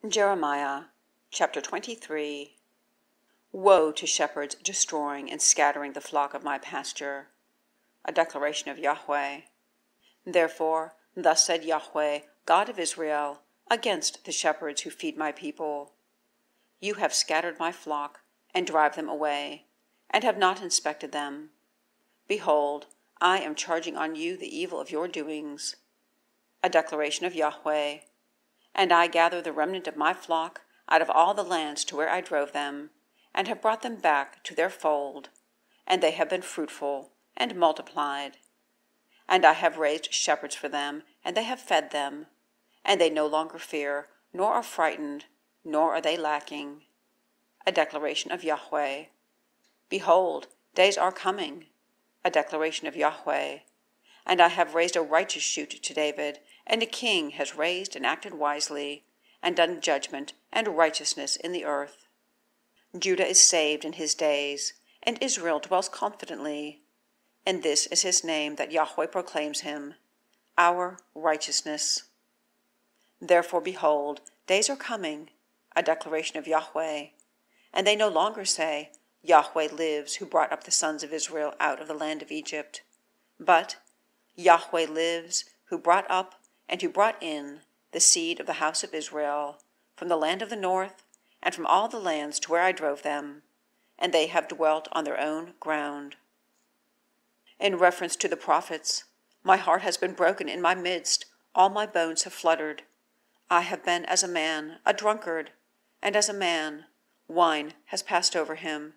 Jeremiah chapter 23. Woe to shepherds destroying and scattering the flock of my pasture. A declaration of Yahweh. Therefore, thus said Yahweh, God of Israel, against the shepherds who feed my people. You have scattered my flock, and drive them away, and have not inspected them. Behold, I am charging on you the evil of your doings. A declaration of Yahweh. And I gather the remnant of my flock out of all the lands to where I drove them, and have brought them back to their fold, and they have been fruitful and multiplied. And I have raised shepherds for them, and they have fed them, and they no longer fear, nor are frightened, nor are they lacking. A declaration of Yahweh. Behold, days are coming. A declaration of Yahweh. And I have raised a righteous shoot to David, and a king has raised and acted wisely, and done judgment and righteousness in the earth. Judah is saved in his days, and Israel dwells confidently. And this is his name that Yahweh proclaims him, our righteousness. Therefore, behold, days are coming, a declaration of Yahweh. And they no longer say, Yahweh lives, who brought up the sons of Israel out of the land of Egypt. But, Yahweh lives, who brought up and who brought in the seed of the house of Israel from the land of the north and from all the lands to where I drove them, and they have dwelt on their own ground. In reference to the prophets, my heart has been broken in my midst, all my bones have fluttered. I have been as a man, a drunkard, and as a man, wine has passed over him,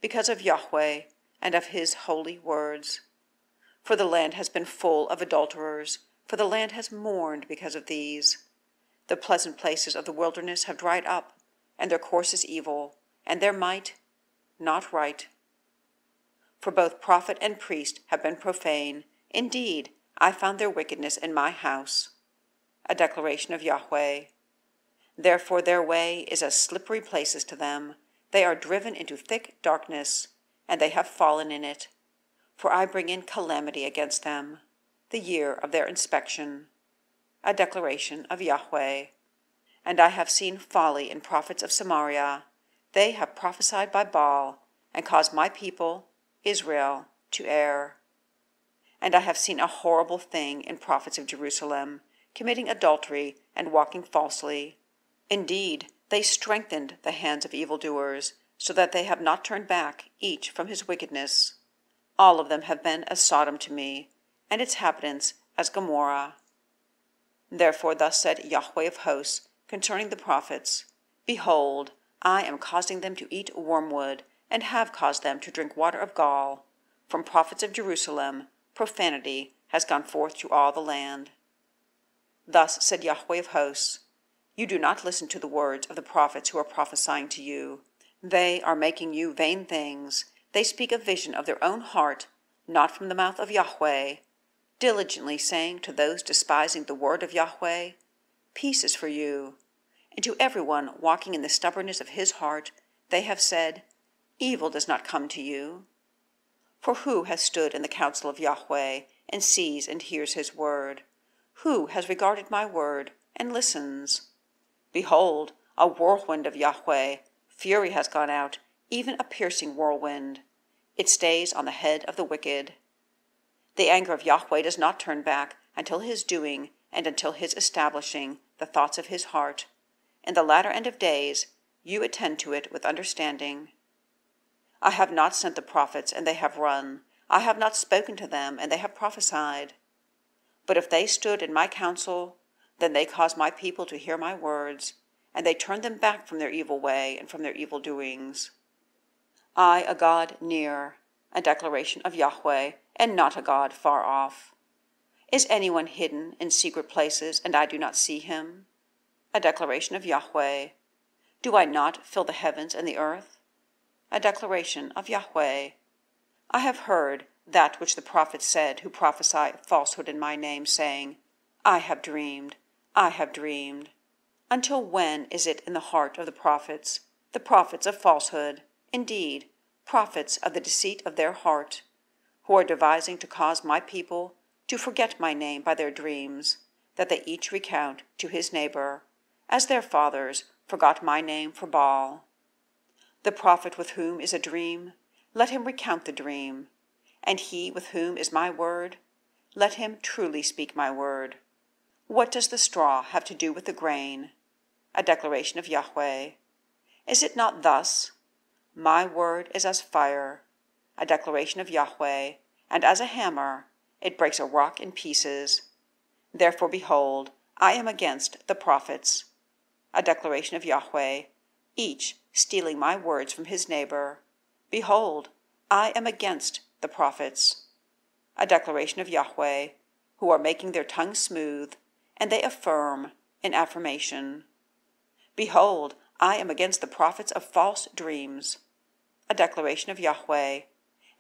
because of Yahweh and of his holy words. For the land has been full of adulterers, for the land has mourned because of these. The pleasant places of the wilderness have dried up, and their course is evil, and their might not right. For both prophet and priest have been profane. Indeed, I found their wickedness in my house. A declaration of Yahweh. Therefore their way is as slippery places to them. They are driven into thick darkness, and they have fallen in it. For I bring in calamity against them, the year of their inspection. A declaration of Yahweh. And I have seen folly in prophets of Samaria. They have prophesied by Baal, and caused my people, Israel, to err. And I have seen a horrible thing in prophets of Jerusalem, committing adultery and walking falsely. Indeed, they strengthened the hands of evildoers, so that they have not turned back, each from his wickedness. All of them have been as Sodom to me, and its inhabitants as Gomorrah. Therefore thus said Yahweh of Hosts concerning the prophets, Behold, I am causing them to eat wormwood, and have caused them to drink water of gall. From prophets of Jerusalem, profanity has gone forth to all the land. Thus said Yahweh of Hosts, You do not listen to the words of the prophets who are prophesying to you. They are making you vain things. They speak a vision of their own heart, not from the mouth of Yahweh, diligently saying to those despising the word of Yahweh, Peace is for you. And to everyone walking in the stubbornness of his heart, they have said, Evil does not come to you. For who has stood in the counsel of Yahweh, and sees and hears his word? Who has regarded my word, and listens? Behold, a whirlwind of Yahweh, fury has gone out, even a piercing whirlwind. It stays on the head of the wicked. The anger of Yahweh does not turn back until his doing and until his establishing the thoughts of his heart. In the latter end of days, you attend to it with understanding. I have not sent the prophets, and they have run. I have not spoken to them, and they have prophesied. But if they stood in my counsel, then they caused my people to hear my words, and they turned them back from their evil way and from their evil doings. I, a God near, a declaration of Yahweh, and not a God far off. Is anyone hidden in secret places, and I do not see him? A declaration of Yahweh. Do I not fill the heavens and the earth? A declaration of Yahweh. I have heard that which the prophets said who prophesy falsehood in my name, saying, I have dreamed, I have dreamed. Until when is it in the heart of the prophets of falsehood, indeed, prophets of the deceit of their heart, who are devising to cause my people to forget my name by their dreams, that they each recount to his neighbor, as their fathers forgot my name for Baal. The prophet with whom is a dream, let him recount the dream, and he with whom is my word, let him truly speak my word. What does the straw have to do with the grain? A declaration of Yahweh. Is it not thus? My word is as fire, a declaration of Yahweh, and as a hammer, it breaks a rock in pieces. Therefore, behold, I am against the prophets, a declaration of Yahweh, each stealing my words from his neighbor. Behold, I am against the prophets, a declaration of Yahweh, who are making their tongues smooth, and they affirm in affirmation. Behold, I am against the prophets of false dreams, a declaration of Yahweh,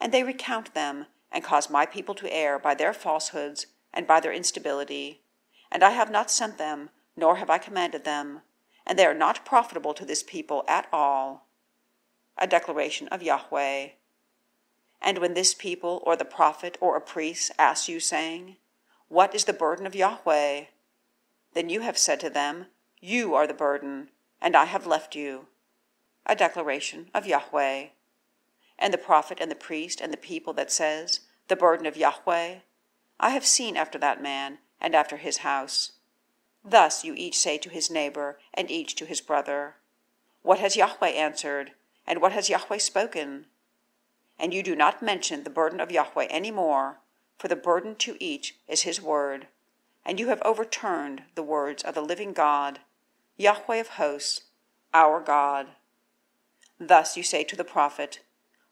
and they recount them and cause my people to err by their falsehoods and by their instability. And I have not sent them, nor have I commanded them, and they are not profitable to this people at all. A declaration of Yahweh. And when this people or the prophet or a priest asks you, saying, What is the burden of Yahweh? Then you have said to them, You are the burden, and I have left you. A declaration of Yahweh. And the prophet and the priest and the people that says, The burden of Yahweh, I have seen after that man and after his house. Thus you each say to his neighbor and each to his brother, What has Yahweh answered, and what has Yahweh spoken? And you do not mention the burden of Yahweh any more, for the burden to each is his word, and you have overturned the words of the living God, Yahweh of hosts, our God. Thus you say to the prophet,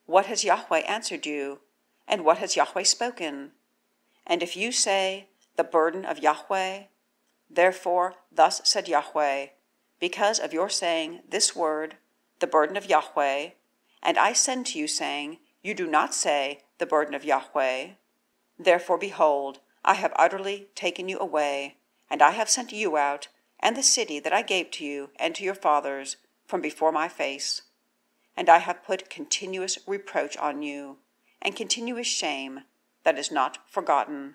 What has Yahweh answered you, and what has Yahweh spoken? And if you say, The burden of Yahweh, therefore thus said Yahweh, because of your saying this word, the burden of Yahweh, and I send to you, saying, You do not say, the burden of Yahweh. Therefore, behold, I have utterly taken you away, and I have sent you out, and the city that I gave to you and to your fathers, from before my face. And I have put continuous reproach on you, and continuous shame that is not forgotten.